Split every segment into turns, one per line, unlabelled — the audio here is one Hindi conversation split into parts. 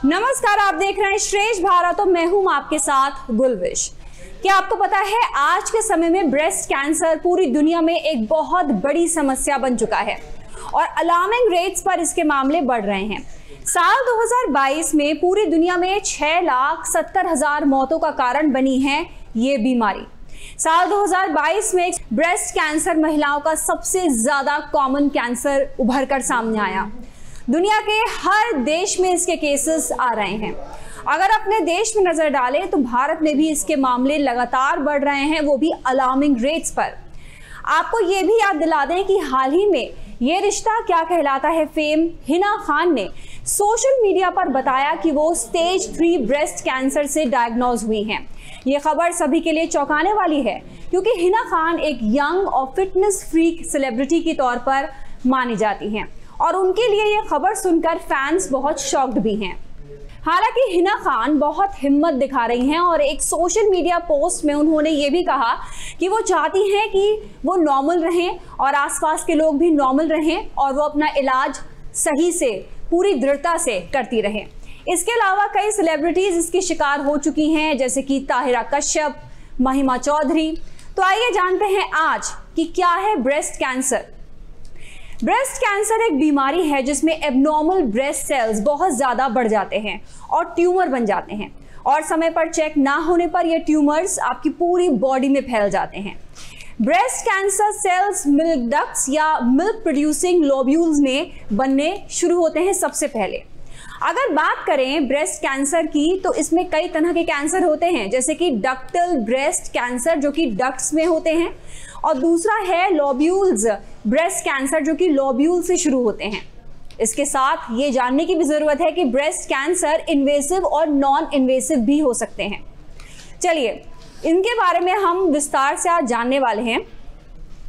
नमस्कार, आप देख रहे हैं श्रेष्ठ भारत और मैं हूं आपके साथ गुलविश। क्या आपको पता है आज के समय में ब्रेस्ट कैंसर पूरी दुनिया में एक बहुत बड़ी समस्या बन चुका है और अलार्मिंग रेट्स पर इसके मामले बढ़ रहे हैं। साल 2022 में पूरी दुनिया में 6,70,000 मौतों का कारण बनी है ये बीमारी। साल 2022 में ब्रेस्ट कैंसर महिलाओं का सबसे ज्यादा कॉमन कैंसर उभर कर सामने आया। दुनिया के हर देश में इसके केसेस आ रहे हैं। अगर अपने देश में नजर डालें तो भारत में भी इसके मामले लगातार बढ़ रहे हैं, वो भी अलार्मिंग रेट्स पर। आपको ये भी याद दिला दें कि हाल ही में ये रिश्ता क्या कहलाता है फेम हिना खान ने सोशल मीडिया पर बताया कि वो स्टेज 3 ब्रेस्ट कैंसर से डायग्नोज हुई हैं। ये खबर सभी के लिए चौंकाने वाली है क्योंकि हिना खान एक यंग और फिटनेस फ्रीक सेलिब्रिटी के तौर पर मानी जाती हैं और उनके लिए ये खबर सुनकर फैंस बहुत शॉक्ड भी हैं। हालांकि हिना खान बहुत हिम्मत दिखा रही हैं और एक सोशल मीडिया पोस्ट में उन्होंने ये भी कहा कि वो चाहती हैं कि वो नॉर्मल रहें और आसपास के लोग भी नॉर्मल रहें और वो अपना इलाज सही से पूरी दृढ़ता से करती रहें। इसके अलावा कई सेलिब्रिटीज इसकी शिकार हो चुकी हैं, जैसे कि ताहिरा कश्यप, महिमा चौधरी। तो आइए जानते हैं आज कि क्या है ब्रेस्ट कैंसर। ब्रेस्ट कैंसर एक बीमारी है जिसमें एबनॉर्मल ब्रेस्ट सेल्स बहुत ज्यादा बढ़ जाते हैं और ट्यूमर बन जाते हैं और समय पर चेक ना होने पर ये ट्यूमर्स आपकी पूरी बॉडी में फैल जाते हैं। Breast cancer cells milk ducts या मिल्क प्रोड्यूसिंग लोब्यूल्स में बनने शुरू होते हैं सबसे पहले। अगर बात करें ब्रेस्ट कैंसर की तो इसमें कई तरह के कैंसर होते हैं, जैसे कि डक्टल ब्रेस्ट कैंसर जो कि डक्ट्स में होते हैं और दूसरा है लोब्यूल्स ब्रेस्ट कैंसर जो कि लोब्यूल से शुरू होते हैं। इसके साथ ये जानने की भी जरूरत है कि ब्रेस्ट कैंसर इन्वेसिव और नॉन इन्वेसिव भी हो सकते हैं। चलिए इनके बारे में हम विस्तार से आज जानने वाले हैं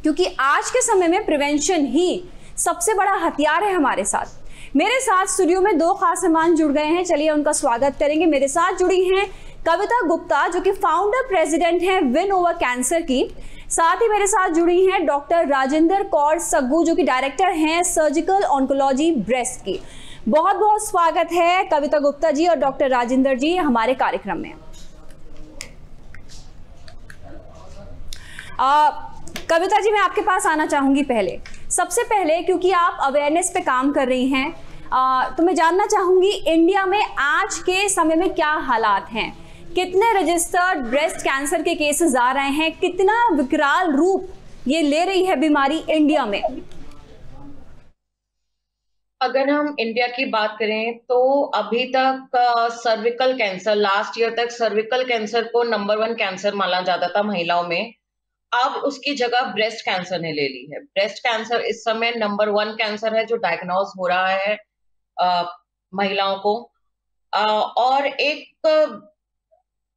क्योंकि आज के समय में प्रिवेंशन ही सबसे बड़ा हथियार है हमारे साथ। मेरे साथ स्टूडियो में दो खास मेहमान जुड़ गए हैं, चलिए उनका स्वागत करेंगे। मेरे साथ जुड़ी हैं कविता गुप्ता जो कि फाउंडर प्रेसिडेंट हैं विन ओवर कैंसर की। साथ ही मेरे साथ जुड़ी हैं डॉक्टर राजेंद्र कौर सग्गू जो कि डायरेक्टर हैं सर्जिकल ऑन्कोलॉजी ब्रेस्ट की। बहुत बहुत स्वागत है कविता गुप्ता जी और डॉक्टर राजेंद्र जी हमारे कार्यक्रम में। कविता जी मैं आपके पास आना चाहूंगी सबसे पहले क्योंकि आप अवेयरनेस पे काम कर रही हैं, तो मैं जानना चाहूंगी इंडिया में आज के समय में क्या हालात हैं, कितने रजिस्टर्ड ब्रेस्ट कैंसर के केसेस आ रहे हैं, कितना विकराल रूप ये ले रही है बीमारी इंडिया में।
अगर हम इंडिया की बात करें तो अभी तक सर्विकल कैंसर, लास्ट ईयर तक सर्विकल कैंसर को नंबर 1 कैंसर माना जाता था महिलाओं में। अब उसकी जगह ब्रेस्ट कैंसर ने ले ली है। ब्रेस्ट कैंसर इस समय नंबर 1 कैंसर है जो डायग्नोज हो रहा है महिलाओं को। और एक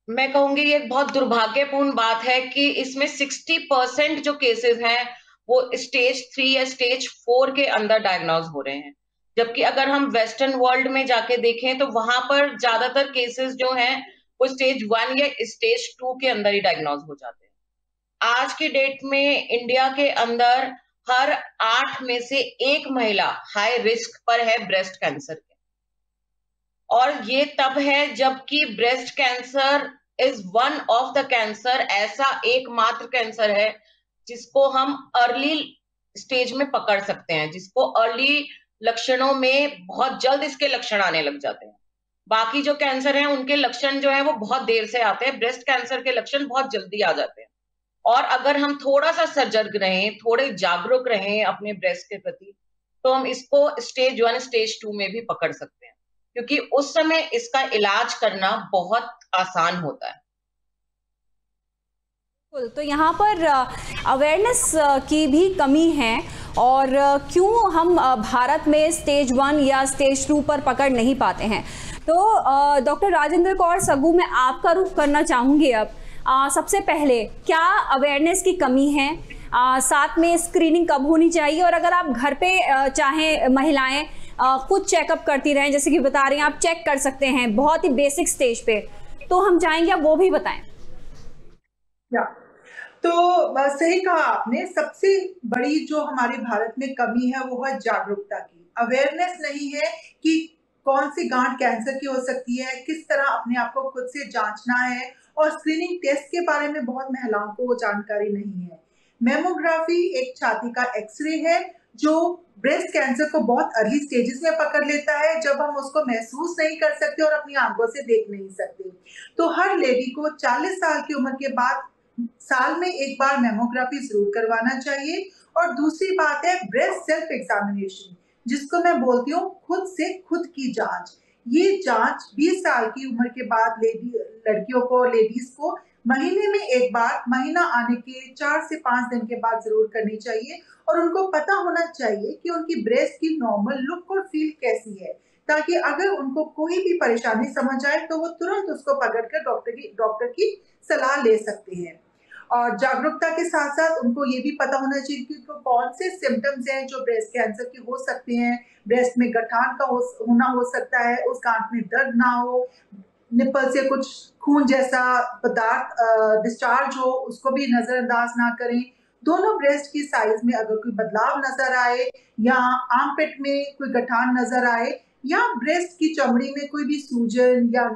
मैं कहूंगी ये बहुत दुर्भाग्यपूर्ण बात है कि इसमें 60% जो केसेस हैं वो स्टेज 3 या स्टेज 4 के अंदर डायग्नोज हो रहे हैं, जबकि अगर हम वेस्टर्न वर्ल्ड में जाके देखें तो वहां पर ज्यादातर केसेस जो हैं वो स्टेज 1 या स्टेज 2 के अंदर ही डायग्नोज हो जाते हैं। आज की डेट में इंडिया के अंदर हर 8 में से 1 महिला हाई रिस्क पर है ब्रेस्ट कैंसर के, और ये तब है जबकि breast cancer is one of the cancer, ऐसा एकमात्र कैंसर है जिसको हम अर्ली स्टेज में पकड़ सकते हैं, जिसको अर्ली लक्षणों में बहुत जल्द इसके लक्षण आने लग जाते हैं। बाकी जो कैंसर हैं उनके लक्षण जो है वो बहुत देर से आते हैं, ब्रेस्ट कैंसर के लक्षण बहुत जल्दी आ जाते हैं। और अगर हम थोड़ा सा सजग रहें, थोड़े जागरूक रहें अपने ब्रेस्ट के प्रति, तो हम इसको स्टेज 1 स्टेज 2 में भी पकड़ सकते हैं, क्योंकि उस समय इसका इलाज करना बहुत आसान होता है।
तो यहाँ पर अवेयरनेस की भी कमी है और क्यों हम भारत में स्टेज 1 या स्टेज 2 पर पकड़ नहीं पाते हैं। तो डॉक्टर राजेंद्र कौर सग्गू मैं आपका रुख करना चाहूँगी अब। सबसे पहले क्या अवेयरनेस की कमी है, साथ में स्क्रीनिंग कब होनी चाहिए, और अगर आप घर पे चाहें महिलाएं खुद चेकअप करती रहें, जैसे कि बता रही हैं आप चेक कर सकते हैं बहुत ही बेसिक स्टेज पे, तो हम चाहेंगे आप वो भी बताएं।
तो सही कहा आपने, सबसे बड़ी जो हमारे भारत में कमी है वो है जागरूकता की। अवेयरनेस नहीं है कि कौन सी गांठ कैंसर की हो सकती है, किस तरह अपने आप को खुद से जांचना है, और स्क्रीनिंग टेस्ट के बारे में बहुत महिलाओं को वो जानकारी नहीं है। मेमोग्राफी एक छाती का एक्सरे है जो ब्रेस्ट कैंसर को बहुत अर्ली स्टेजेस में पकड़ लेता है, जब हम उसको महसूस नहीं कर सकते और अपनी आंखों से देख नहीं सकते। तो हर लेडी को 40 साल की उम्र के बाद साल में एक बार मेमोग्राफी जरूर करवाना चाहिए। और दूसरी बात है ब्रेस्ट सेल्फ एग्जामिनेशन, जिसको मैं बोलती हूँ खुद से खुद की जांच। ये जांच 20 साल की उम्र के बाद लड़कियों को, लेडीज को महीने में एक बार, महीना आने के 4 से 5 दिन के बाद जरूर करनी चाहिए। और उनको पता होना चाहिए कि उनकी ब्रेस्ट की नॉर्मल लुक और फील कैसी है, ताकि अगर उनको कोई भी परेशानी समझ आए तो वो तुरंत उसको पकड़कर डॉक्टर की सलाह ले सकते हैं। और जागरूकता के साथ साथ उनको ये भी पता होना चाहिए कि कौन से सिम्टम्स हैं जो ब्रेस्ट कैंसर के हो सकते हैं। ब्रेस्ट में गठान का होना हो सकता है, उस गांठ में दर्द ना हो, निप्पल से कुछ खून जैसा पदार्थ डिस्चार्ज हो, उसको भी नजरअंदाज ना करें। दोनों ब्रेस्ट की साइज में अगर कोई बदलाव नजर आए, या आर्मपिट में कोई गठान नजर आए, या ब्रेस्ट की चमड़ी में कोई भी सूजन या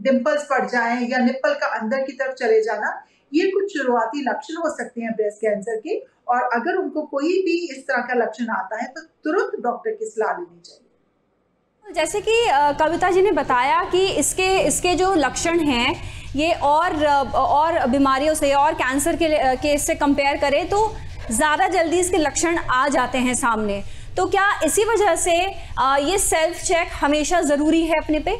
डिंपल्स पड़ जाएं, या निप्पल का अंदर की तरफ चले जाना, ये कुछ शुरुआती लक्षण हो सकते हैं ब्रेस्ट कैंसर के। और अगर उनको कोई भी इस तरह का लक्षण आता है तो तुरंत डॉक्टर की सलाह लेनी चाहिए।
जैसे कि कविता जी ने बताया कि इसके जो लक्षण हैं ये और बीमारियों से और कैंसर के से कंपेयर करें तो ज़्यादा जल्दी इसके लक्षण आ जाते हैं सामने। तो क्या इसी वजह से ये सेल्फ चेक हमेशा ज़रूरी है अपने पे?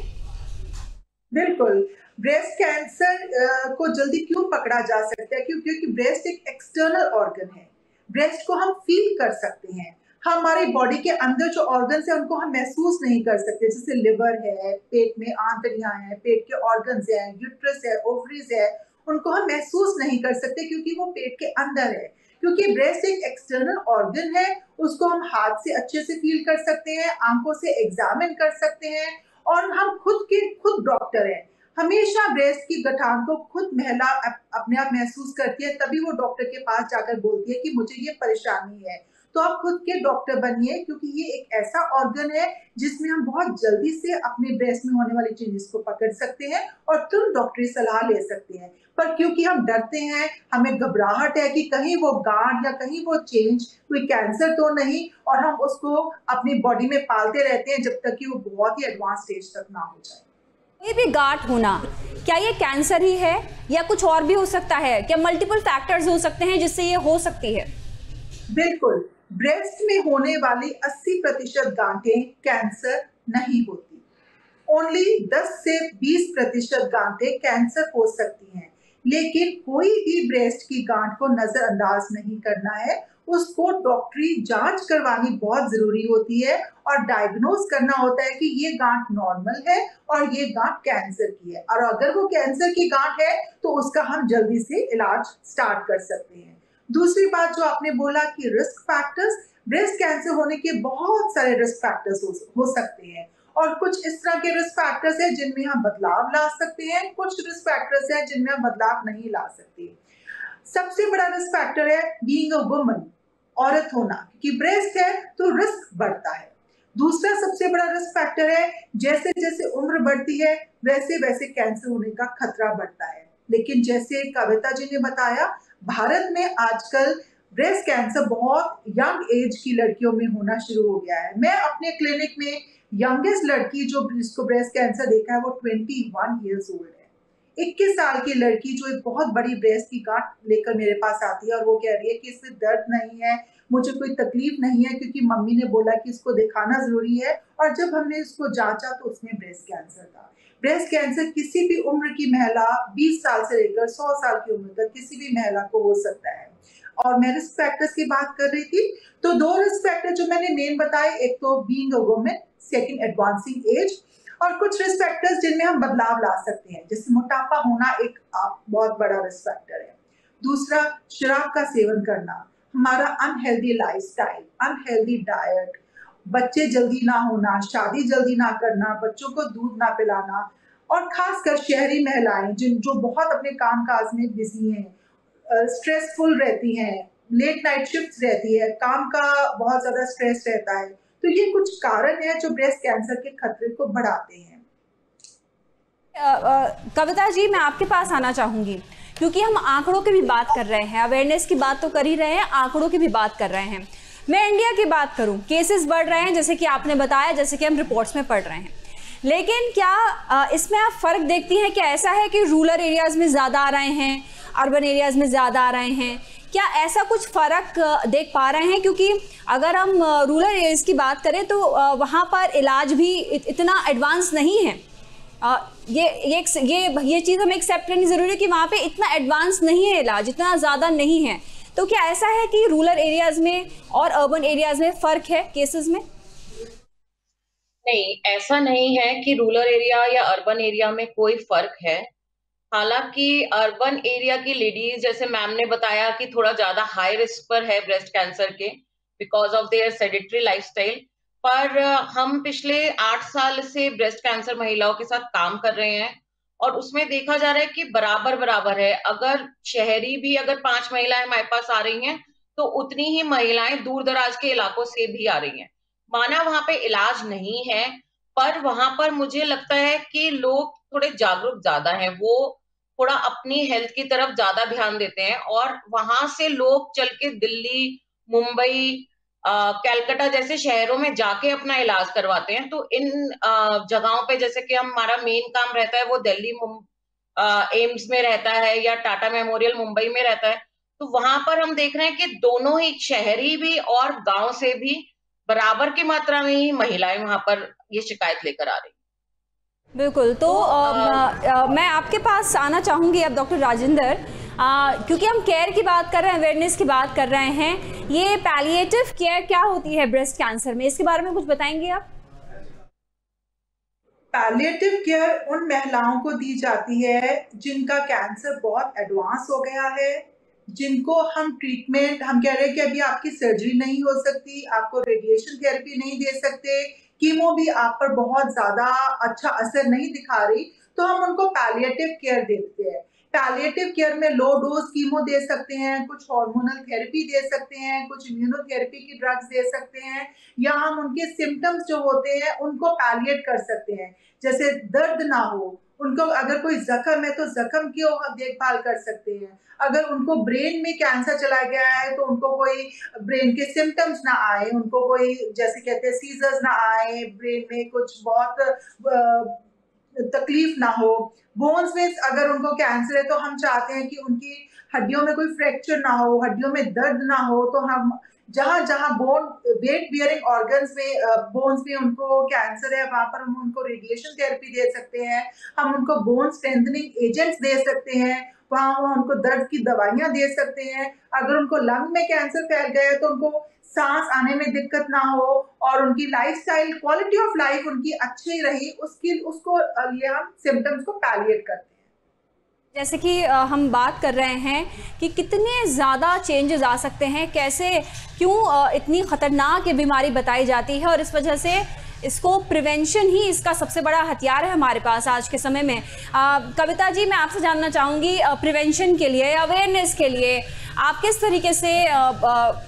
बिल्कुल। ब्रेस्ट कैंसर को जल्दी क्यों पकड़ा जा सकता है? क्योंकि ब्रेस्ट एक एक्सटर्नल ऑर्गन है। ब्रेस्ट को हम फील कर सकते हैं। हमारी बॉडी के अंदर जो ऑर्गन्स है उनको हम महसूस नहीं कर सकते, जैसे लिवर है, पेट में आंतड़ियां हैं, पेट के ऑर्गन्स हैं, यूट्रस है, ओवरीज है, उनको हम महसूस नहीं कर सकते क्योंकि वो पेट के अंदर है। क्योंकि ब्रेस्ट एक एक्सटर्नल ऑर्गन है, उसको हम हाथ से अच्छे से फील कर सकते हैं, आंखों से एग्जामिन कर सकते हैं, और हम खुद डॉक्टर हैं। हमेशा ब्रेस्ट की गठान को खुद महिला अपने आप महसूस करती है, तभी वो डॉक्टर के पास जाकर बोलती है कि मुझे ये परेशानी है। तो आप खुद के डॉक्टर बनिए, क्योंकि ये एक ऐसा ऑर्गन है जिसमें हम बहुत जल्दी से अपने ब्रेस्ट में होने वाली चेंजेस को पकड़ सकते हैं और तुरंत डॉक्टरी सलाह ले सकते हैं। पर क्योंकि हम डरते हैं, हमें घबराहट है कि कहीं वो गांठ या कहीं वो चेंज कोई कैंसर तो नहीं, और हम उसको अपनी बॉडी में पालते रहते हैं जब तक कि वो बहुत ही एडवांस स्टेज तक ना हो जाए।
ये भी गांठ होना, क्या ये कैंसर ही है या कुछ और भी हो सकता है? क्या मल्टीपल फैक्टर्स हो सकते हैं जिससे ये हो सकती है?
बिल्कुल। ब्रेस्ट में होने वाली 80% गांठें कैंसर नहीं होती। ओनली 10 से 20% गांठें कैंसर हो सकती हैं। लेकिन कोई भी ब्रेस्ट की गांठ को नजरअंदाज नहीं करना है, उसको डॉक्टरी जांच करवानी बहुत जरूरी होती है और डायग्नोज करना होता है कि ये गांठ नॉर्मल है और ये गांठ कैंसर की है। और अगर वो कैंसर की गांठ है तो उसका हम जल्दी से इलाज स्टार्ट कर सकते हैं। दूसरी बात जो आपने बोला कि रिस्क फैक्टर्स, ब्रेस्ट कैंसर होने के बहुत सारे रिस्क फैक्टर्स हो सकते हैं, और कुछ इस तरह के रिस्क फैक्टर्स हैं जिनमें हम बदलाव ला सकते हैं, कुछ रिस्क फैक्टर्स हैं जिनमें हम बदलाव नहीं ला सकते। सबसे बड़ा रिस्क फैक्टर है बीइंग अ वुमन, औरत होना, क्योंकि ब्रेस्ट है तो रिस्क बढ़ता है। दूसरा सबसे बड़ा रिस्क फैक्टर है जैसे जैसे उम्र बढ़ती है वैसे वैसे कैंसर होने का खतरा बढ़ता है। लेकिन जैसे कविता जी ने बताया, भारत में आजकल ब्रेस्ट कैंसर बहुत यंग एज की लड़कियों में होना शुरू हो गया है। मैं अपने क्लिनिक में यंगेस्ट लड़की जिसको ब्रेस्ट कैंसर देखा है वो 21 ईयर्स ओल्ड है। 21 साल की लड़की जो एक बहुत बड़ी ब्रेस्ट की गांठ लेकर मेरे पास आती है और वो कह रही है कि इसमें दर्द नहीं है, मुझे कोई तकलीफ नहीं है, क्योंकि मम्मी ने बोला कि इसको दिखाना जरूरी है। और जब हमने इसको जांचा तो उसमें ब्रेस्ट कैंसर था। ब्रेस्ट कैंसर किसी भी उम्र की महिला, 20 साल से लेकर 100 साल की उम्र तक किसी भी महिला को हो सकता है। और मैं रिस्क फैक्टर्स की बात कर रही थी, तो 2 रिस्क फैक्टर जो मैंने मेन बताए, एक तो being a woman, second advancing as, और कुछ रिस्क फैक्टर्स जिनमें हम बदलाव ला सकते हैं, जैसे मोटापा होना एक बहुत बड़ा रिस्क फैक्टर है। दूसरा, शराब का सेवन करना, हमारा अनहेल्दी लाइफस्टाइल, अनहेल्दी डाइट, बच्चे जल्दी ना होना, शादी जल्दी ना करना, बच्चों को दूध ना पिलाना, और खासकर शहरी महिलाएं जो बहुत अपने काम काज में बिजी हैं, स्ट्रेसफुल रहती हैं, लेट नाइट शिफ्ट्स रहती है, काम का बहुत ज्यादा स्ट्रेस रहता है, तो ये कुछ कारण है जो ब्रेस्ट कैंसर के खतरे को बढ़ाते हैं।
कविता जी, मैं आपके पास आना चाहूंगी क्योंकि हम आंकड़ों की भी बात कर रहे हैं, अवेयरनेस की बात तो कर ही रहे हैं, आंकड़ों की भी बात कर रहे हैं। मैं इंडिया की बात करूं, केसेस बढ़ रहे हैं जैसे कि आपने बताया, जैसे कि हम रिपोर्ट्स में पढ़ रहे हैं, लेकिन क्या इसमें आप फर्क देखती हैं? क्या ऐसा है कि रूरल एरियाज में ज़्यादा आ रहे हैं, अर्बन एरियाज में ज़्यादा आ रहे हैं? क्या ऐसा कुछ फ़र्क देख पा रहे हैं? क्योंकि अगर हम रूरल एरियाज की बात करें तो वहाँ पर इलाज भी इतना एडवांस नहीं है। ये चीज़ हमें एक्सेप्ट करनी ज़रूरी है कि वहाँ पे इतना एडवांस नहीं है इलाज, इतना ज़्यादा नहीं है। तो क्या ऐसा है कि रूरल एरियाज में और अर्बन एरियाज में फ़र्क है केसेस में?
नहीं, ऐसा नहीं है कि रूरल एरिया या अर्बन एरिया में कोई फर्क है। हालांकि अर्बन एरिया की लेडीज, जैसे मैम ने बताया, कि थोड़ा ज्यादा हाई रिस्क पर है ब्रेस्ट कैंसर के because of their sedentary lifestyle. पर हम पिछले 8 साल से ब्रेस्ट कैंसर महिलाओं के साथ काम कर रहे हैं और उसमें देखा जा रहा है कि बराबर बराबर है। अगर शहरी भी अगर 5 महिलाएं हमारे पास आ रही हैं तो उतनी ही महिलाएं दूर दराज के इलाकों से भी आ रही हैं। माना वहां पे इलाज नहीं है, पर वहां पर मुझे लगता है कि लोग थोड़े जागरूक ज्यादा हैं, वो थोड़ा अपनी हेल्थ की तरफ ज्यादा ध्यान देते हैं और वहां से लोग चल के दिल्ली, मुंबई, कलकत्ता जैसे शहरों में जाके अपना इलाज करवाते हैं। तो इन जगहों पे, जैसे कि हमारा मेन काम रहता है वो दिल्ली एम्स में रहता है या टाटा मेमोरियल मुंबई में रहता है, तो वहां पर हम देख रहे हैं कि दोनों ही, शहरी भी और गांव से भी, बराबर की मात्रा में ही महिलाएं वहां पर ये शिकायत लेकर आ रही।
बिल्कुल। तो मैं आपके पास आना चाहूँगी अब डॉक्टर राजेंद्र, क्योंकि हम केयर की बात कर रहे हैं, अवेयरनेस की बात कर रहे हैं। ये पैलिएटिव केयर क्या होती है ब्रेस्ट कैंसर में, इसके बारे में कुछ बताएंगे आप?
पैलिएटिव केयर उन महिलाओं को दी जाती है जिनका कैंसर बहुत एडवांस हो गया है, जिनको हम ट्रीटमेंट, हम कह रहे हैं कि अभी आपकी सर्जरी नहीं हो सकती, आपको रेडिएशन थेरेपी नहीं दे सकते, कीमो भी आप पर बहुत ज्यादा अच्छा असर नहीं दिखा रही, तो हम उनको पैलिएटिव केयर देते हैं। पैलिएटिव केयर में लो डोज कीमो दे सकते हैं, कुछ हार्मोनल थेरेपी दे सकते हैं, कुछ इम्यूनोथेरेपी की ड्रग्स दे सकते हैं, या हम उनके सिम्टम्स जो होते हैं उनको पैलिएट कर सकते हैं। जैसे दर्द ना हो, उनको अगर कोई जख्म है तो जख्म की देखभाल कर सकते हैं। अगर उनको ब्रेन में कैंसर चला गया है तो उनको कोई ब्रेन के सिम्टम्स ना आए, उनको कोई, जैसे कहते हैं, सीजर्स ना आए, ब्रेन में कुछ बहुत तकलीफ ना हो। बोन्स में अगर उनको कैंसर है तो हम चाहते हैं कि उनकी हड्डियों में कोई फ्रैक्चर ना हो, हड्डियों में दर्द ना हो, तो हम जहां जहां बोन वेट बियरिंग ऑर्गन्स में, बोन्स में उनको कैंसर है, वहां पर हम उनको रेडिएशन थेरेपी दे सकते हैं, हम उनको बोन स्ट्रेंथनिंग एजेंट्स दे सकते हैं, वहां उनको दर्द की दवाइयां दे सकते हैं। अगर उनको लंग में कैंसर फैल गया है तो उनको सांस आने में दिक्कत ना हो और उनकी लाइफस्टाइल, क्वालिटी ऑफ लाइफ उनकी अच्छी रही, उसको लिए हम सिम्टम्स को पैलिएट करते हैं।
जैसे कि हम बात कर रहे हैं कि कितने ज़्यादा चेंजेस आ सकते हैं, कैसे, क्यों इतनी ख़तरनाक ये बीमारी बताई जाती है, और इस वजह से इसको प्रिवेंशन ही इसका सबसे बड़ा हथियार है हमारे पास आज के समय में। कविता जी, मैं आपसे जानना चाहूँगी, प्रिवेंशन के लिए, अवेयरनेस के लिए आप किस तरीके से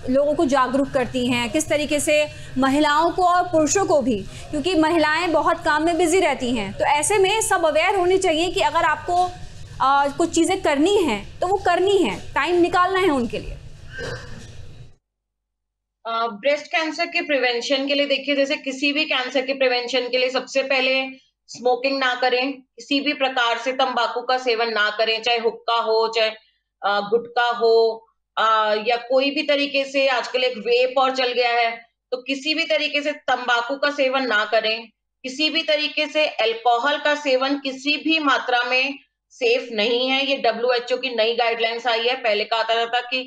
लोगों को जागरूक करती हैं, किस तरीके से महिलाओं को और पुरुषों को भी, क्योंकि महिलाएं बहुत काम में बिजी रहती हैं, तो ऐसे में सब अवेयर होनी चाहिए कि अगर आपको कुछ चीज़ें करनी हैं तो वो करनी है, टाइम निकालना है उनके लिए।
ब्रेस्ट कैंसर के प्रिवेंशन के लिए देखिए, जैसे किसी भी कैंसर के प्रिवेंशन के लिए सबसे पहले स्मोकिंग ना करें, किसी भी प्रकार से तंबाकू का सेवन ना करें, चाहे हुक्का हो, चाहे गुटखा हो, या कोई भी तरीके से, आजकल एक वेप और चल गया है, तो किसी भी तरीके से तंबाकू का सेवन ना करें। किसी भी तरीके से अल्कोहल का सेवन किसी भी मात्रा में सेफ नहीं है। ये WHO की नई गाइडलाइंस आई है। पहले कहा जाता था कि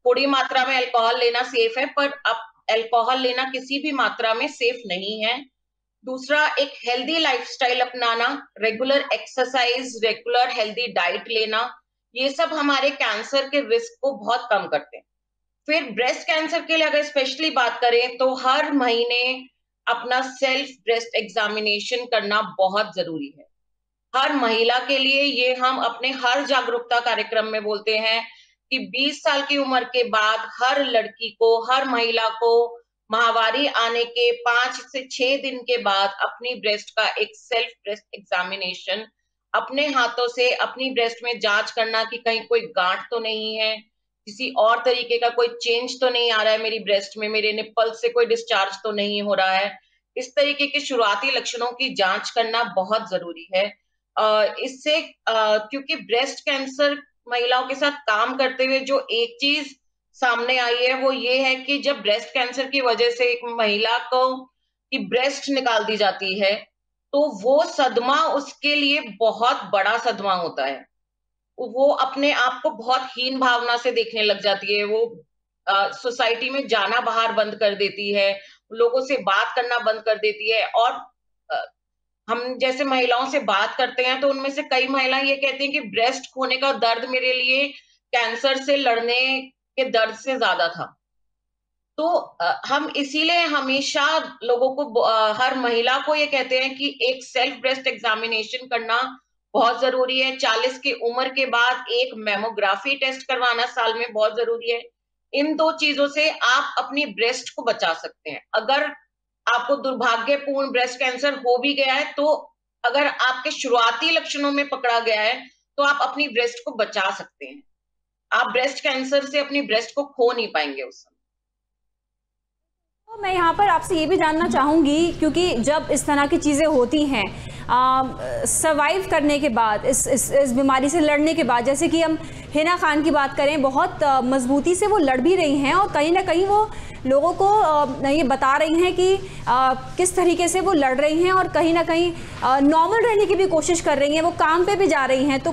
थोड़ी मात्रा में अल्कोहल लेना सेफ है, पर अब अल्कोहल लेना किसी भी मात्रा में सेफ नहीं है। दूसरा, एक हेल्दी लाइफस्टाइल अपनाना, regular exercise, regular healthy diet लेना, ये सब हमारे कैंसर के रिस्क को बहुत कम करते हैं। फिर ब्रेस्ट कैंसर के लिए अगर स्पेशली बात करें तो हर महीने अपना सेल्फ ब्रेस्ट एग्जामिनेशन करना बहुत जरूरी है। हर महिला के लिए ये हम अपने हर जागरूकता कार्यक्रम में बोलते हैं कि 20 साल की उम्र के बाद हर लड़की को, हर महिला को माहवारी आने के 5 से 6 दिन के बाद अपनी ब्रेस्ट का एक सेल्फ ब्रेस्ट एग्जामिनेशन, अपने हाथों से अपनी ब्रेस्ट में जांच करना कि कहीं कोई गांठ तो नहीं है, किसी और तरीके का कोई चेंज तो नहीं आ रहा है मेरी ब्रेस्ट में, मेरे निप्पल से कोई डिस्चार्ज तो नहीं हो रहा है। इस तरीके के शुरुआती लक्षणों की जांच करना बहुत जरूरी है। इससे क्योंकि ब्रेस्ट कैंसर महिलाओं के साथ काम करते हुए जो एक चीज सामने आई है वो ये है कि जब ब्रेस्ट कैंसर की वजह से एक महिला को की ब्रेस्ट निकाल दी जाती है, तो वो सदमा उसके लिए बहुत बड़ा सदमा होता है। वो अपने आप को बहुत हीन भावना से देखने लग जाती है। वो सोसाइटी में जाना बाहर बंद कर देती है, लोगों से बात करना बंद कर देती है। और अ, हम जैसे महिलाओं से बात करते हैं तो उनमें से कई महिलाएं ये कहती हैं कि ब्रेस्ट खोने का दर्द मेरे लिए कैंसर से लड़ने के दर्द से ज्यादा था। तो हम इसीलिए हमेशा लोगों को हर महिला को ये कहते हैं कि एक सेल्फ ब्रेस्ट एग्जामिनेशन करना बहुत जरूरी है। 40 की उम्र के बाद एक मेमोग्राफी टेस्ट करवाना साल में बहुत जरूरी है। इन 2 चीजों से आप अपनी ब्रेस्ट को बचा सकते हैं। अगर आपको दुर्भाग्यपूर्ण ब्रेस्ट कैंसर हो भी गया है, तो अगर आपके शुरुआती लक्षणों में पकड़ा गया है, तो आप अपनी ब्रेस्ट को बचा सकते हैं। आप ब्रेस्ट कैंसर से अपनी ब्रेस्ट को खो नहीं पाएंगे उस समय।
तो मैं यहाँ पर आपसे ये भी जानना चाहूँगी, क्योंकि जब इस तरह की चीज़ें होती हैं सर्वाइव करने के बाद, इस बीमारी से लड़ने के बाद, जैसे कि हम हिना खान की बात करें, बहुत मजबूती से वो लड़ भी रही हैं और कहीं ना कहीं वो लोगों को ये बता रही हैं कि किस तरीके से वो लड़ रही हैं और कहीं ना कहीं नॉर्मल रहने की भी कोशिश कर रही हैं। वो काम पे भी जा रही हैं, तो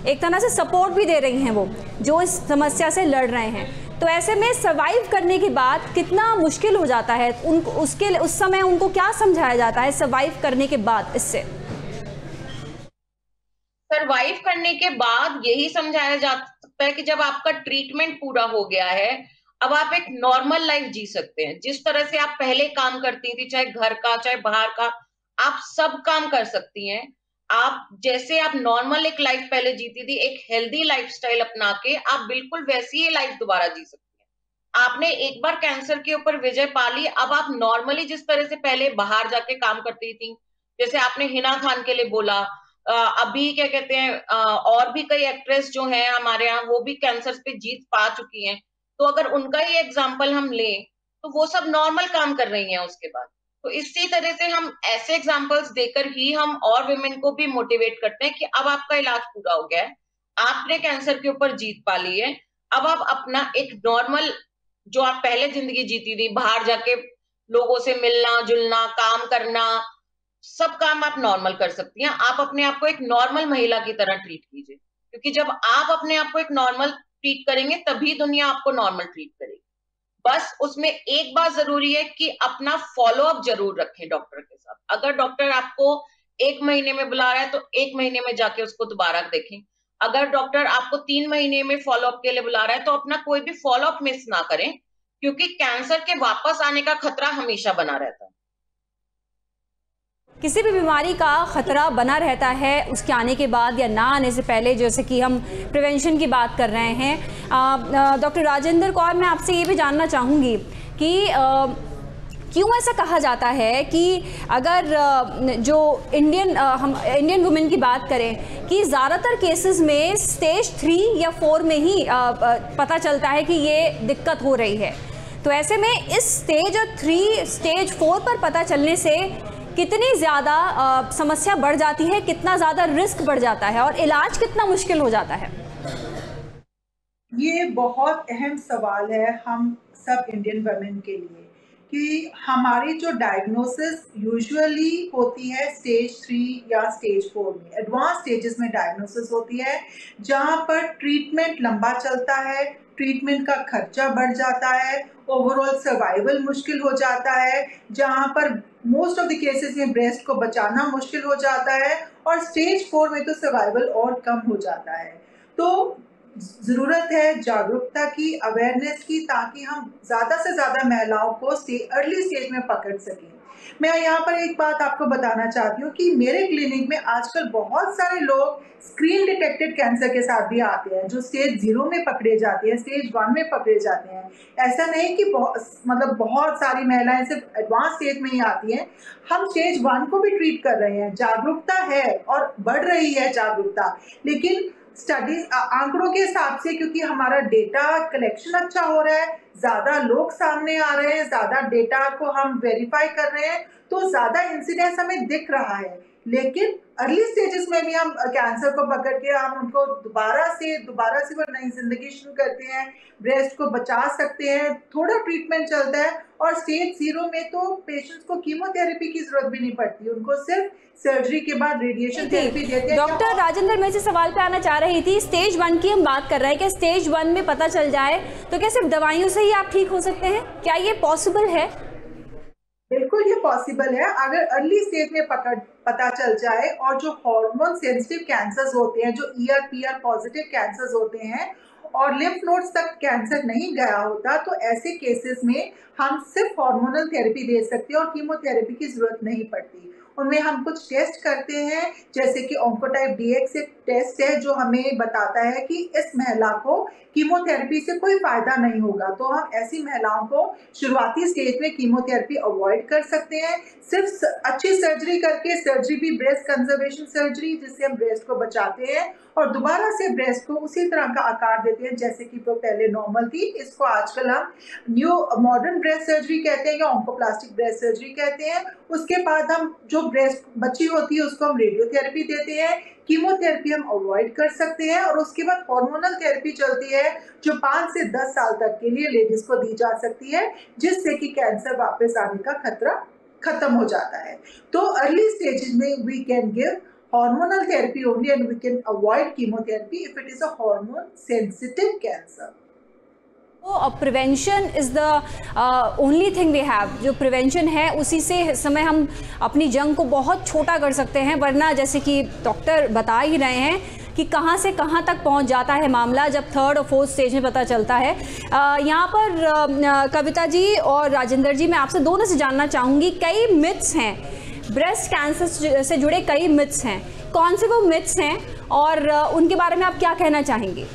एक तरह से सपोर्ट भी दे रही हैं वो जो इस समस्या से लड़ रहे हैं। तो ऐसे में सर्वाइव करने के बाद कितना मुश्किल हो जाता है उनको, उस समय उनको क्या समझाया जाता है सर्वाइव करने के बाद? इससे
सर्वाइव करने के बाद यही समझाया जा सकता है कि जब आपका ट्रीटमेंट पूरा हो गया है, अब आप एक नॉर्मल लाइफ जी सकते हैं। जिस तरह से आप पहले काम करती थी, चाहे घर का चाहे बाहर का, आप सब काम कर सकती हैं। आप जैसे आप नॉर्मल एक लाइफ पहले जीती थी, एक हेल्दी लाइफस्टाइल अपना के आप बिल्कुल वैसी ही लाइफ दोबारा जी सकती हैं। आपने एक बार कैंसर के ऊपर विजय पा ली, अब आप नॉर्मली जिस तरह से पहले बाहर जाके काम करती थी, जैसे आपने हिना खान के लिए बोला, अभी क्या कहते हैं, और भी कई एक्ट्रेस जो हैं हमारे यहाँ, वो भी कैंसर पे जीत पा चुकी हैं। तो अगर उनका ही एग्जाम्पल हम लें, तो वो सब नॉर्मल काम कर रही हैं उसके बाद। तो इसी तरह से हम ऐसे एग्जाम्पल्स देकर ही हम और विमेन को भी मोटिवेट करते हैं कि अब आपका इलाज पूरा हो गया है, आपने कैंसर के ऊपर जीत पा ली है, अब आप अपना एक नॉर्मल जो आप पहले जिंदगी जीती थी, बाहर जाके लोगों से मिलना जुलना, काम करना, सब काम आप नॉर्मल कर सकती हैं। आप अपने आप को एक नॉर्मल महिला की तरह ट्रीट कीजिए, क्योंकि जब आप अपने आप को एक नॉर्मल ट्रीट करेंगे तभी दुनिया आपको नॉर्मल ट्रीट करेगी। बस उसमें एक बात जरूरी है कि अपना फॉलो अप जरूर रखें डॉक्टर के साथ। अगर डॉक्टर आपको 1 महीने में बुला रहा है तो 1 महीने में जाके उसको दोबारा देखें। अगर डॉक्टर आपको 3 महीने में फॉलो अप के लिए बुला रहा है तो अपना कोई भी फॉलो अप मिस ना करें, क्योंकि कैंसर के वापस आने का खतरा हमेशा बना रहता है।
किसी भी बीमारी का खतरा बना रहता है उसके आने के बाद या ना आने से पहले, जैसे कि हम प्रिवेंशन की बात कर रहे हैं। डॉक्टर राजेंद्र कौर, मैं आपसे ये भी जानना चाहूँगी कि क्यों ऐसा कहा जाता है कि अगर जो हम इंडियन वुमेन की बात करें कि ज़्यादातर केसेस में स्टेज 3 या 4 में ही पता चलता है कि ये दिक्कत हो रही है। तो ऐसे में इस स्टेज 3 स्टेज 4 पर पता चलने से कितनी ज़्यादा समस्या बढ़ जाती है, कितना ज़्यादा रिस्क बढ़ जाता है और इलाज कितना मुश्किल हो जाता है?
ये बहुत अहम सवाल है हम सब इंडियन वुमेन के लिए कि हमारी जो डायग्नोसिस यूजुअली होती है स्टेज 3 या स्टेज 4 में, एडवांस स्टेजेस में डायग्नोसिस होती है, जहाँ पर ट्रीटमेंट लंबा चलता है, ट्रीटमेंट का खर्चा बढ़ जाता है, ओवरऑल सर्वाइवल मुश्किल हो जाता है, जहाँ पर मोस्ट ऑफ द केसेस में ब्रेस्ट को बचाना मुश्किल हो जाता है और स्टेज 4 में तो सर्वाइवल और कम हो जाता है। तो ज़रूरत है जागरूकता की, अवेयरनेस की, ताकि हम ज़्यादा से ज़्यादा महिलाओं को अर्ली स्टेज में पकड़ सकें। मैं यहाँ पर एक बात आपको बताना चाहती हूँ कि मेरे क्लिनिक में आजकल बहुत सारे लोग स्क्रीन डिटेक्टेड कैंसर के साथ भी आते हैं, जो स्टेज 0 में पकड़े जाते हैं, स्टेज 1 में पकड़े जाते हैं। ऐसा नहीं कि बहुत सारी महिलाएं सिर्फ एडवांस स्टेज में ही आती हैं। हम स्टेज 1 को भी ट्रीट कर रहे हैं। जागरूकता है और बढ़ रही है जागरूकता, लेकिन स्टडीज आंकड़ों के हिसाब से, क्योंकि हमारा डेटा कलेक्शन अच्छा हो रहा है, ज्यादा लोग सामने आ रहे हैं, ज्यादा डेटा को हम वेरीफाई कर रहे हैं, तो ज्यादा इंसिडेंस हमें दिख रहा है। लेकिन अर्ली स्टेजेस में भी हम कैंसर को पकड़ के हम उनको दोबारा से वो नई जिंदगी शुरू करते हैं, ब्रेस्ट को बचा सकते हैं। थोड़ा ट्रीटमेंट चलता है और स्टेज 0 में तो पेशेंट्स को कीमोथेरेपी की जरूरत भी नहीं पड़ती, उनको सिर्फ सर्जरी के बाद रेडिएशन थेरेपी देते हैं।
डॉक्टर राजेंद्र, मैं इस सवाल पे आना चाह रही थी। स्टेज 1 की हम बात कर रहे हैं कि स्टेज 1 में पता चल जाए तो क्या सिर्फ दवाइयों से ही आप ठीक हो सकते हैं? क्या ये पॉसिबल है?
बिल्कुल ये पॉसिबल है। अगर अर्ली स्टेज में पता चल जाए और जो हार्मोन सेंसिटिव कैंसर्स होते हैं, जो ER/PR पॉजिटिव कैंसर्स होते हैं और लिम्फ नोड्स तक कैंसर नहीं गया होता, तो ऐसे केसेस में हम सिर्फ हार्मोनल थेरेपी दे सकते हैं और कीमोथेरेपी की जरूरत नहीं पड़ती। उनमें हम कुछ टेस्ट करते हैं, जैसे कि ऑन्कोटाइप DX एक टेस्ट है जो हमें बताता है कि इस महिला को कीमोथेरेपी से कोई फायदा नहीं होगा, तो हम ऐसी महिलाओं को शुरुआती स्टेज में कीमोथेरेपी अवॉइड कर सकते हैं। सिर्फ अच्छी सर्जरी करके, सर्जरी भी ब्रेस्ट कंजर्वेशन सर्जरी, जिससे हम ब्रेस्ट को बचाते हैं और दोबारा से ब्रेस्ट को उसी तरह का आकार देते हैं जैसे कि वो पहले नॉर्मल थी। इसको आजकल हम न्यू मॉडर्न ब्रेस्ट सर्जरी कहते हैं या ऑन्कोप्लास्टिक ब्रेस्ट सर्जरी कहते हैं। उसके बाद हम जो ब्रेस्ट बची होती है उसको हम रेडियोथेरेपी देते हैं, कीमोथेरेपी हम अवॉइड कर सकते हैं और उसके बाद हार्मोनल थेरेपी चलती है जो 5 से 10 साल तक के लिए लेडीज को दी जा सकती है, जिससे कि कैंसर वापस आने का खतरा खत्म हो जाता है। तो अर्ली स्टेजेस में we can give hormonal therapy only and we can avoid chemotherapy if it is a hormone sensitive cancer.
Prevention is the only thing we have. जो प्रिवेंशन है उसी से इस समय हम अपनी जंग को बहुत छोटा कर सकते हैं, वरना जैसे कि डॉक्टर बता ही रहे हैं कि कहाँ से कहाँ तक पहुँच जाता है मामला जब 3rd और 4th स्टेज में पता चलता है। यहाँ पर कविता जी और राजेंद्र जी, मैं आपसे दोनों से जानना चाहूँगी, कई मिथ्स हैं ब्रेस्ट कैंसर से जुड़े, कई मिथ्स हैं, कौन से वो मिथ्स हैं और उनके बारे में आप क्या कहना चाहेंगे?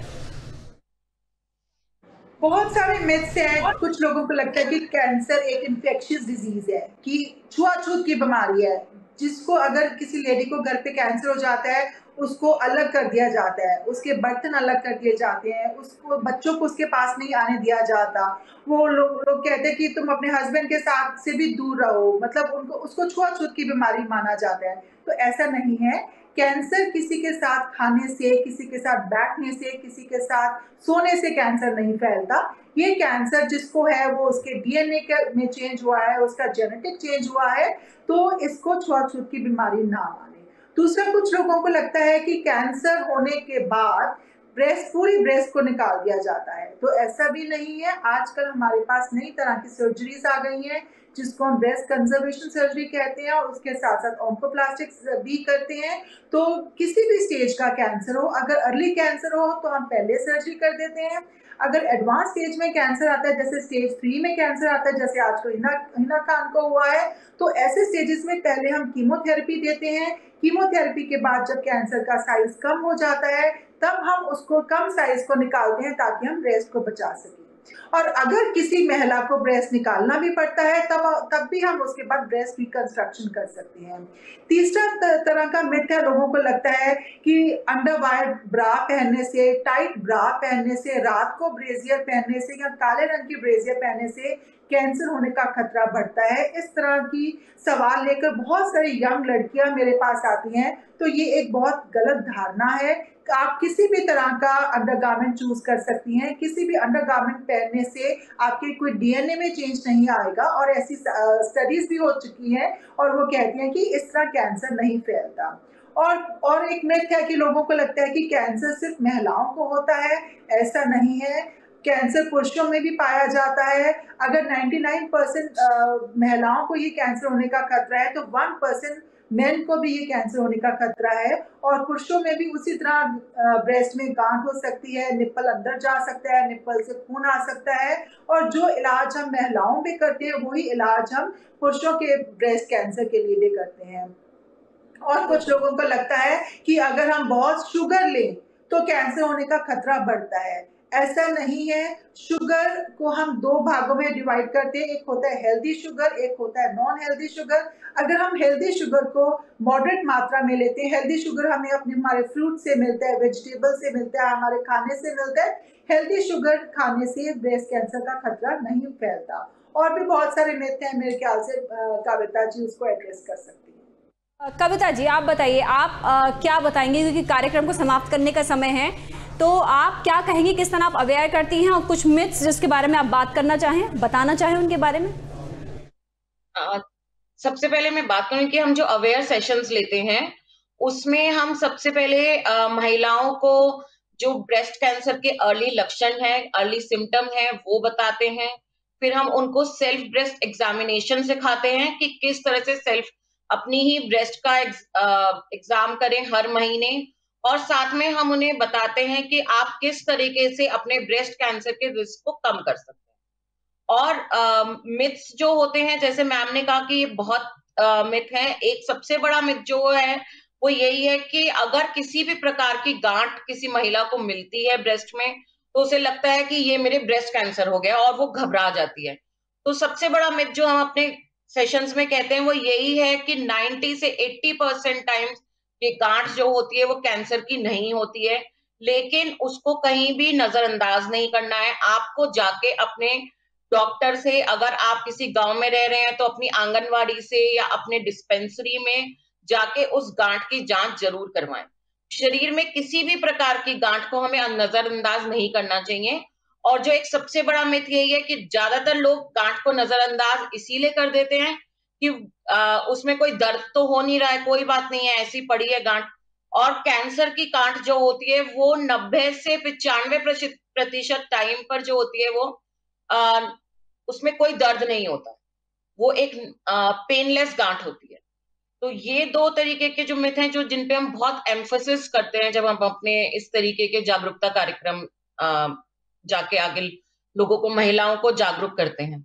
बहुत सारे मिथ्स हैं। कुछ लोगों को लगता है कि कैंसर एक इन्फेक्शियस डिजीज है, कि छुआछूत की बीमारी है, जिसको अगर किसी लेडी को घर पे कैंसर हो जाता है उसको अलग कर दिया जाता है, उसके बर्तन अलग कर दिए जाते हैं, उसको बच्चों को उसके पास नहीं आने दिया जाता। वो लोग कहते हैं कि तुम अपने हस्बैंड के साथ से भी दूर रहो, मतलब उसको छुआछूत की बीमारी माना जाता है। तो ऐसा नहीं है। कैंसर किसी के साथ खाने से, किसी के साथ बैठने से, किसी के साथ सोने से कैंसर नहीं फैलता। ये कैंसर जिसको है वो उसके DNA में चेंज हुआ है, उसका जेनेटिक चेंज हुआ है, तो इसको छुआछूत की बीमारी ना माने। दूसरा, कुछ लोगों को लगता है कि कैंसर होने के बाद पूरी ब्रेस्ट को निकाल दिया जाता है, तो ऐसा भी नहीं है। आजकल हमारे पास नई तरह की सर्जरीज आ गई हैं जिसको हम ब्रेस्ट कंजर्वेशन सर्जरी कहते हैं और उसके साथ साथ ऑन्कोप्लास्टिक भी करते हैं। तो किसी भी स्टेज का कैंसर हो, अगर अर्ली कैंसर हो तो हम पहले सर्जरी कर देते हैं। अगर एडवांस स्टेज में कैंसर आता है, जैसे स्टेज 3 में कैंसर आता है, जैसे आजकल हिना खान को हुआ है, तो ऐसे स्टेजेस में पहले हम कीमोथेरेपी देते हैं। कीमोथेरेपी के बाद जब कैंसर का साइज कम हो जाता है तब हम उसको कम साइज को निकालते हैं ताकि हम ब्रेस्ट को बचा सकें। और अगर किसी महिला को ब्रेस्ट निकालना भी पड़ता है तब भी हम उसके बाद ब्रेस्ट रिकंस्ट्रक्शन कर सकते हैं। तीसरा तरह का मिथ है, लोगों को लगता है कि अंडरवायर ब्रा पहनने से, टाइट ब्रा पहनने से, रात को ब्रेजियर पहनने से या काले रंग की ब्रेजियर पहनने से कैंसर होने का खतरा बढ़ता है। इस तरह की सवाल लेकर बहुत सारी यंग लड़कियां मेरे पास आती हैं, तो ये एक बहुत गलत धारणा है। आप किसी भी तरह का अंडरगारमेंट चूज कर सकती हैं, किसी भी अंडरगारमेंट पहनने से आपके कोई DNA में चेंज नहीं आएगा और ऐसी स्टडीज भी हो चुकी हैं और वो कहती हैं कि इस तरह कैंसर नहीं फैलता। और एक मिथ है कि लोगों को लगता है कि कैंसर सिर्फ महिलाओं को होता है, ऐसा नहीं है। कैंसर पुरुषों में भी पाया जाता है। अगर 99% महिलाओं को ये कैंसर होने का खतरा है तो 1% मेन को भी ये कैंसर होने का खतरा है। और पुरुषों में भी उसी तरह ब्रेस्ट में गांठ हो सकती है, निप्पल अंदर जा सकता है, निप्पल से खून आ सकता है। और जो इलाज हम महिलाओं में करते हैं वही इलाज हम पुरुषों के ब्रेस्ट कैंसर के लिए भी करते हैं। और कुछ लोगों को लगता है कि अगर हम बहुत शुगर लें तो कैंसर होने का खतरा बढ़ता है। ऐसा नहीं है। शुगर को हम दो भागों में डिवाइड करते हैं, एक होता है हेल्दी शुगर, एक होता है नॉन हेल्दी शुगर। अगर हम हेल्दी शुगर को मॉडरेट मात्रा में लेते हैं, हेल्दी शुगर हमें अपने हमारे फ्रूट से मिलता है, वेजिटेबल से मिलता है, हमारे खाने से मिलता है। हेल्दी शुगर खाने से ब्रेस्ट कैंसर का खतरा नहीं फैलता। और भी बहुत सारे मिथ हैं, मेरे ख्याल से कविता जी उसको एड्रेस कर सकती है।
कविता जी आप बताइए, आप क्या बताएंगे, क्योंकि कार्यक्रम को समाप्त करने का समय है, तो आप क्या कहेंगे, किस तरह आप अवेयर करती हैं और कुछ मिथ्स जिसके बारे में आप बात करना चाहें, बताना चाहें उनके बारे में?
सबसे पहले मैं बात करूं कि हम जो अवेयर सेशंस लेते हैं उसमें हम सबसे पहले महिलाओं को जो ब्रेस्ट कैंसर के अर्ली लक्षण है, अर्ली सिम्टम है, वो बताते हैं। फिर हम उनको सेल्फ ब्रेस्ट एग्जामिनेशन सिखाते हैं कि किस तरह से सेल्फ अपनी ही ब्रेस्ट का एग्जाम करें हर महीने। और साथ में हम उन्हें बताते हैं कि आप किस तरीके से अपने ब्रेस्ट कैंसर के रिस्क को कम कर सकते हैं। और मिथ्स जो होते हैं, जैसे मैम ने कहा कि ये बहुत मिथ है। एक सबसे बड़ा मिथ जो है वो यही है कि अगर किसी भी प्रकार की गांठ किसी महिला को मिलती है ब्रेस्ट में तो उसे लगता है कि ये मेरे ब्रेस्ट कैंसर हो गया और वो घबरा जाती है। तो सबसे बड़ा मिथ जो हम अपने सेशंस में कहते हैं वो यही है कि 90 से 80% टाइम्स ये गांठ जो होती है वो कैंसर की नहीं होती है। लेकिन उसको कहीं भी नजरअंदाज नहीं करना है। आपको जाके अपने डॉक्टर से, अगर आप किसी गांव में रह रहे हैं तो अपनी आंगनवाड़ी से या अपने डिस्पेंसरी में जाके उस गांठ की जांच जरूर करवाएं। शरीर में किसी भी प्रकार की गांठ को हमें नजरअंदाज नहीं करना चाहिए। और जो एक सबसे बड़ा मिथ यही है कि ज्यादातर लोग गांठ को नजरअंदाज इसीलिए कर देते हैं कि उसमें कोई दर्द तो हो नहीं रहा है, कोई बात नहीं है, ऐसी पड़ी है गांठ। और कैंसर की गांठ जो होती है वो 90 से 95% टाइम पर जो होती है वो उसमें कोई दर्द नहीं होता, वो एक पेनलेस गांठ होती है। तो ये दो तरीके के जो मिथ हैं जो जिन पे हम बहुत एम्फोसिस करते हैं जब हम अपने इस तरीके के जागरूकता कार्यक्रम जाके आगे लोगों को, महिलाओं को जागरूक करते हैं।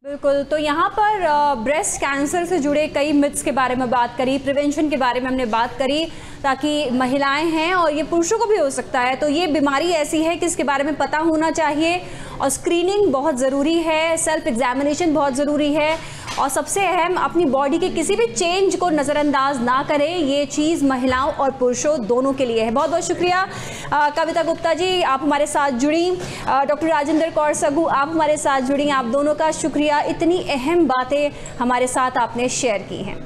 बिल्कुल, तो यहाँ पर ब्रेस्ट कैंसर से जुड़े कई मिथ्स के बारे में बात करी, प्रिवेंशन के बारे में हमने बात करी, ताकि महिलाएं हैं और ये पुरुषों को भी हो सकता है, तो ये बीमारी ऐसी है कि इसके बारे में पता होना चाहिए और स्क्रीनिंग बहुत ज़रूरी है, सेल्फ एग्जामिनेशन बहुत ज़रूरी है और सबसे अहम अपनी बॉडी के किसी भी चेंज को नज़रअंदाज ना करें। ये चीज़ महिलाओं और पुरुषों दोनों के लिए है। बहुत बहुत शुक्रिया कविता गुप्ता जी, आप हमारे साथ जुड़ी। डॉक्टर राजेंद्र कौर सगू, आप हमारे साथ जुड़ी। आप दोनों का शुक्रिया, इतनी अहम बातें हमारे साथ आपने शेयर की हैं।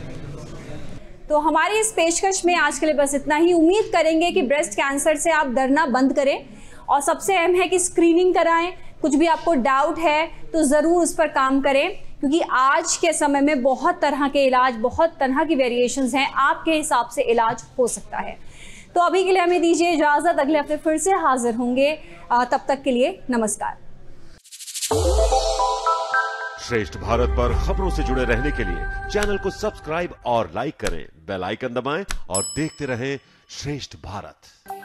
तो हमारी इस पेशकश में आज के लिए बस इतना ही। उम्मीद करेंगे कि ब्रेस्ट कैंसर से आप डरना बंद करें और सबसे अहम है कि स्क्रीनिंग कराएं। कुछ भी आपको डाउट है तो ज़रूर उस पर काम करें, क्योंकि आज के समय में बहुत तरह के इलाज, बहुत तरह की वेरिएशंस हैं, आपके हिसाब से इलाज हो सकता है। तो अभी के लिए हमें दीजिए इजाज़त, अगले हफ्ते फिर से हाजिर होंगे। तब तक के लिए नमस्कार।
श्रेष्ठ भारत पर खबरों से जुड़े रहने के लिए चैनल को सब्सक्राइब और लाइक करें, बेल आइकन दबाएं और देखते रहें श्रेष्ठ भारत।